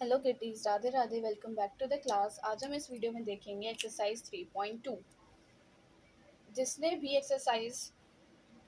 Hello kitties, Radhe Radhe. Welcome back to the class. आज हम इस वीडियो में देखेंगे एक्सरसाइज 3.2। जिसने भी एक्सरसाइज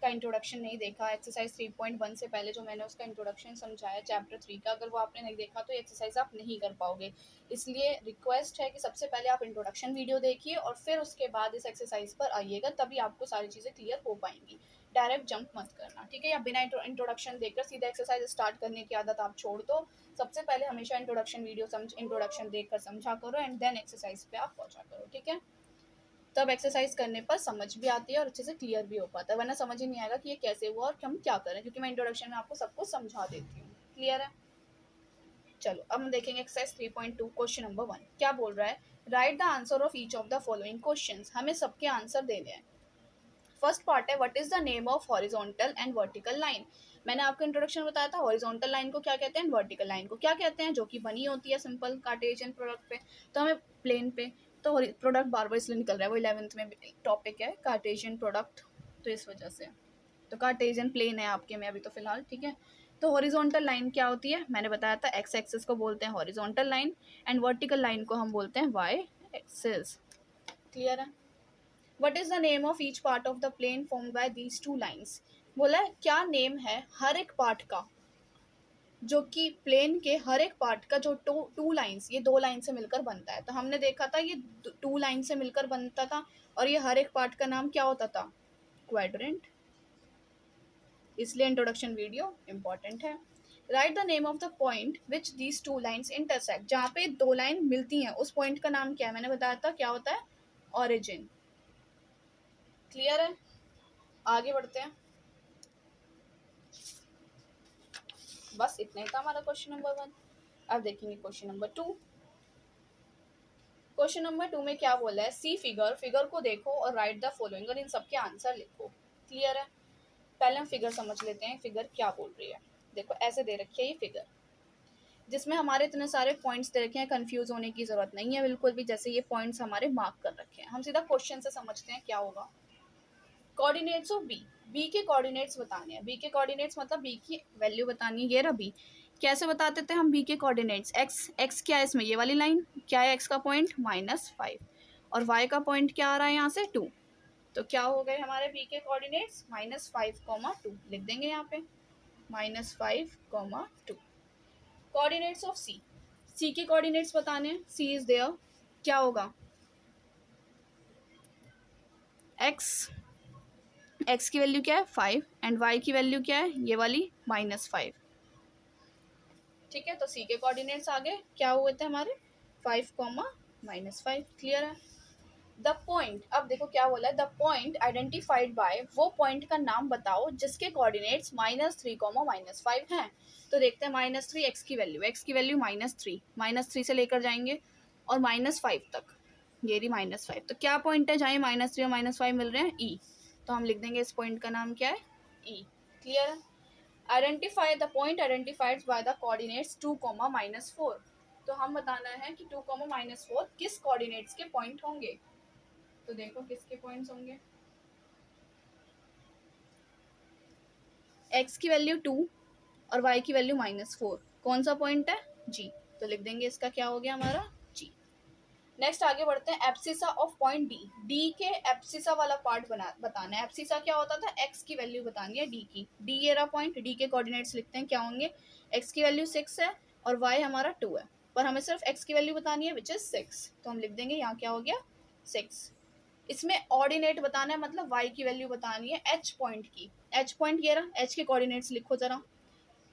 का इंट्रोडक्शन नहीं देखा, एक्सरसाइज 3.1 से पहले जो मैंने उसका इंट्रोडक्शन समझाया चैप्टर 3 का, अगर वो आपने नहीं देखा तो एक्सरसाइज आप नहीं कर पाओगे। इसलिए रिक्वेस्ट है कि सबसे पहले आप इंट्रोडक्शन वीडियो देखिए और फिर उसके बाद इस एक्सरसाइज पर आइएगा, तभी आपको सारी चीज़ें क्लियर हो पाएंगी। डायरेक्ट जंप मत करना, ठीक है? या बिना इंट्रोडक्शन देखकर सीधा एक्सरसाइज स्टार्ट करने की आदत आप छोड़ दो। सबसे पहले हमेशा इंट्रोडक्शन देखकर समझा करो एंड देन एक्सरसाइज पे आप पहुंचा करो, ठीक है? तब एक्सरसाइज करने पर समझ भी आती है और अच्छे से क्लियर भी हो पाता है, वरना समझ ही नहीं आएगा कि ये कैसे हुआ और हम क्या करें, क्योंकि मैं इंट्रोडक्शन में आपको सब कुछ समझा देती हूँ। क्लियर है? चलो अब हम देखेंगे एक्सरसाइज 3.2 क्वेश्चन नंबर 1 क्या बोल रहा है। Right the answer of each of the following questions. हमें सबके आंसर देने हैं। फर्स्ट पार्ट है what is the name of horizontal and vertical line. मैंने आपको इंट्रोडक्शन में बताया था हॉरिजॉन्टल लाइन को क्या कहते हैं, वर्टिकल लाइन को क्या कहते हैं, जो कि बनी होती है सिंपल कार्टेशियन प्रोडक्ट पे। तो हमें प्लेन पे, तो प्रोडक्ट बार बार इसलिए निकल रहा है, वो 11th में टॉपिक है कार्टेशियन प्रोडक्ट, तो इस वजह से। तो कार्टेशियन प्लेन है आपके में अभी तो फिलहाल, ठीक है? तो हॉरिजॉन्टल लाइन क्या होती है, मैंने बताया था एक्स एक्सिस को बोलते हैं horizontal line and vertical line को हम बोलते हैं वाई एक्सिस। क्लियर है? What is the name of each part of the plane formed by these two lines. बोला है क्या नेम है हर एक पार्ट का, जो कि प्लेन के हर एक पार्ट का जो टू लाइन्स, ये दो लाइन से मिलकर बनता है। तो हमने देखा था ये टू लाइन से मिलकर बनता था और ये हर एक पार्ट का नाम क्या होता था, क्वाड्रेंट। इसलिए इंट्रोडक्शन वीडियो इंपॉर्टेंट है। Right the name of the point which these two lines intersect. जहाँ पे दो लाइन मिलती हैं उस पॉइंट का नाम क्या है, मैंने बताया था क्या होता है, ऑरिजिन। क्लियर है? आगे बढ़ते हैं। बस इतना ही था हमारा क्वेश्चन नंबर 1। अब देखेंगे क्वेश्चन नंबर 2। क्वेश्चन नंबर 2 में क्या बोला है, सी फिगर, फिगर को देखो और राइट द फॉलोइंग और इन सबके आंसर लिखो। क्लियर है? पहले हम फिगर समझ लेते हैं, फिगर क्या बोल रही है। देखो ऐसे दे रखी है ये फिगर, जिसमें हमारे इतने सारे पॉइंट्स दे रखे हैं, कंफ्यूज होने की जरूरत नहीं है बिल्कुल भी। जैसे ये पॉइंट्स हमारे मार्क कर रखे हैं, हम सीधा क्वेश्चन से समझते हैं क्या होगा। कोऑर्डिनेट्स ऑफ बी, बी के कोऑर्डिनेट्स बताने हैं। बी के कोऑर्डिनेट्स मतलब बी की वैल्यू बतानी है। ये रहा बी। कैसे बताते थे हम बी के कोऑर्डिनेट्स, एक्स, एक्स क्या है इसमें, ये वाली लाइन क्या है, एक्स का पॉइंट -5 और वाई का पॉइंट क्या आ रहा है यहाँ से 2। तो क्या हो गए हमारे बी के कोऑर्डिनेट्स, -5, 2 लिख देंगे यहाँ पे, -5, 2। कोऑर्डिनेट्स ऑफ सी, सी के कोऑर्डिनेट्स बताने हैं, सी इज देयर, क्या होगा, एक्स, एक्स की वैल्यू क्या है 5 एंड वाई की वैल्यू क्या है ये वाली -5। ठीक है, तो सी के कोऑर्डिनेट्स आगे क्या हुए थे हमारे 5, -5। क्लियर है? द पॉइंट, अब देखो क्या बोला है, द पॉइंट आइडेंटिफाइड बाय, वो पॉइंट का नाम बताओ जिसके कोऑर्डिनेट्स -3, -5 हैं। तो देखते हैं -3 एक्स की वैल्यू, एक्स की वैल्यू -3, -3 से लेकर जाएंगे और -5 तक, ये रही -5। तो क्या पॉइंट है जहाँ -3 और -5 मिल रहे हैं, ई। तो हम लिख देंगे इस पॉइंट का नाम क्या है, ई। क्लियर है? Identify the point identified by the coordinates 2, -4। तो हम बताना है कि 2, -4 किस कोऑर्डिनेट्स के पॉइंट होंगे। तो देखो किसके पॉइंट्स होंगे, x की वैल्यू 2 और y की वैल्यू -4, कौन सा पॉइंट है, g। तो लिख देंगे इसका क्या हो गया हमारा, g। नेक्स्ट आगे बढ़ते हैं, abscissa of point D, D के एब्सिसा वाला पार्ट बताना है। एब्सिसा क्या होता था, x की वैल्यू बतानी है डी की, डी ये रहा पॉइंट, डी के कोऑर्डिनेट्स लिखते हैं क्या होंगे, x की वैल्यू 6 है और y हमारा 2 है, पर हमें सिर्फ x की वैल्यू बतानी है विच इज 6। तो हम लिख देंगे यहाँ क्या हो गया 6। इसमें ऑर्डिनेट बताना है, मतलब y की वैल्यू बतानी है एच पॉइंट की। एच पॉइंट ये रहा, एच के कोऑर्डिनेट्स लिखो जरा।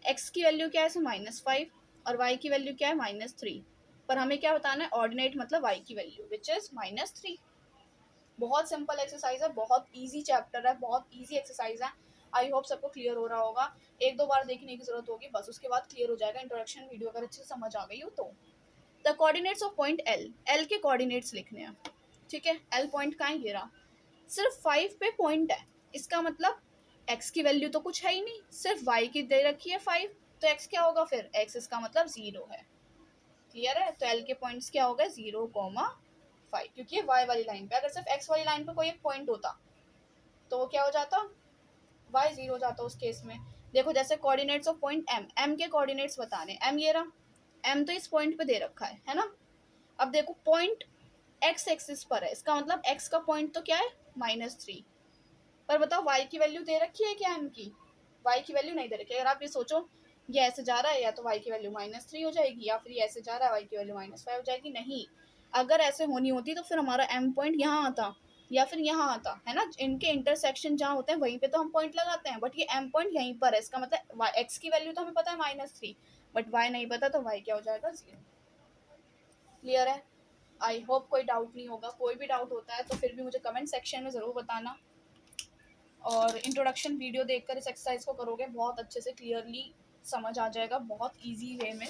x की वैल्यू क्या है इसमें -5 और y की वैल्यू क्या है -3, पर हमें क्या बताना है, ऑर्डिनेट मतलब y की वैल्यू विच इज -3। बहुत सिंपल एक्सरसाइज है, बहुत इजी चैप्टर है, बहुत इजी एक्सरसाइज है। आई होप सबको क्लियर हो रहा होगा। एक दो बार देखने की जरूरत होगी बस, उसके बाद क्लियर हो जाएगा। इंट्रोडक्शन वीडियो अगर अच्छे से समझ आ गई हो तो। The coordinates of point L, L के कोऑर्डिनेट्स लिखने हैं। ठीक है, एल पॉइंट कहाँ है, ये रहा। सिर्फ 5 पे पॉइंट है, इसका मतलब x की वैल्यू तो कुछ है ही नहीं, सिर्फ y की दे रखी है 5, तो x क्या होगा फिर, x इसका मतलब 0 है। क्लियर है? तो l के पॉइंट्स क्या हो गए 0,5, क्योंकि ये y वाली लाइन पे, अगर सिर्फ x वाली लाइन पे कोई एक पॉइंट होता तो वो क्या हो जाता, y 0 हो जाता उस केस में। देखो जैसे coordinates of point m, m के कोऑर्डिनेट्स बताने, m ये रहा, एम तो इस पॉइंट पे दे रखा है ना। अब देखो पॉइंट एक्स एक्सिस पर है, इसका मतलब एक्स का पॉइंट तो क्या है -3, पर बताओ वाई की वैल्यू दे रखी है क्या एम की? वाई की वैल्यू नहीं दे रखी है। अगर आप ये सोचो ये ऐसे जा रहा है, या तो वाई की वैल्यू -3 हो जाएगी, या फिर ये ऐसे जा रहा है वाई की वैल्यू -5 हो जाएगी। नहीं, अगर ऐसे होनी होती तो फिर हमारा एम पॉइंट यहाँ आता या फिर यहाँ आता, है ना। इनके इंटरसेक्शन जहाँ होते हैं वहीं पे तो हम पॉइंट लगाते हैं, बट ये एम पॉइंट यहीं पर है। इसका मतलब एक्स की वैल्यू तो हमें पता है -3, बट वाई नहीं पता, तो वाई क्या हो जाएगा 0। क्लियर है? आई होप कोई डाउट नहीं होगा। कोई भी डाउट होता है तो फिर भी मुझे कमेंट सेक्शन में ज़रूर बताना। और इंट्रोडक्शन वीडियो देखकर इस एक्सरसाइज को करोगे, बहुत अच्छे से क्लियरली समझ आ जाएगा, बहुत इजी वे में,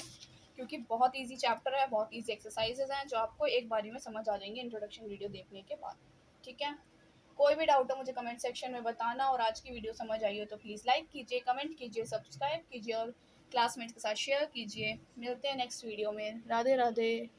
क्योंकि बहुत इजी चैप्टर है, बहुत इजी एक्सरसाइजेज हैं जो आपको एक बारी में समझ आ जाएंगे इंट्रोडक्शन वीडियो देखने के बाद। ठीक है, कोई भी डाउट हो मुझे कमेंट सेक्शन में बताना। और आज की वीडियो समझ आई हो तो प्लीज़ लाइक कीजिए, कमेंट कीजिए, सब्सक्राइब कीजिए और क्लासमेट्स के साथ शेयर कीजिए। मिलते हैं नेक्स्ट वीडियो में। राधे राधे।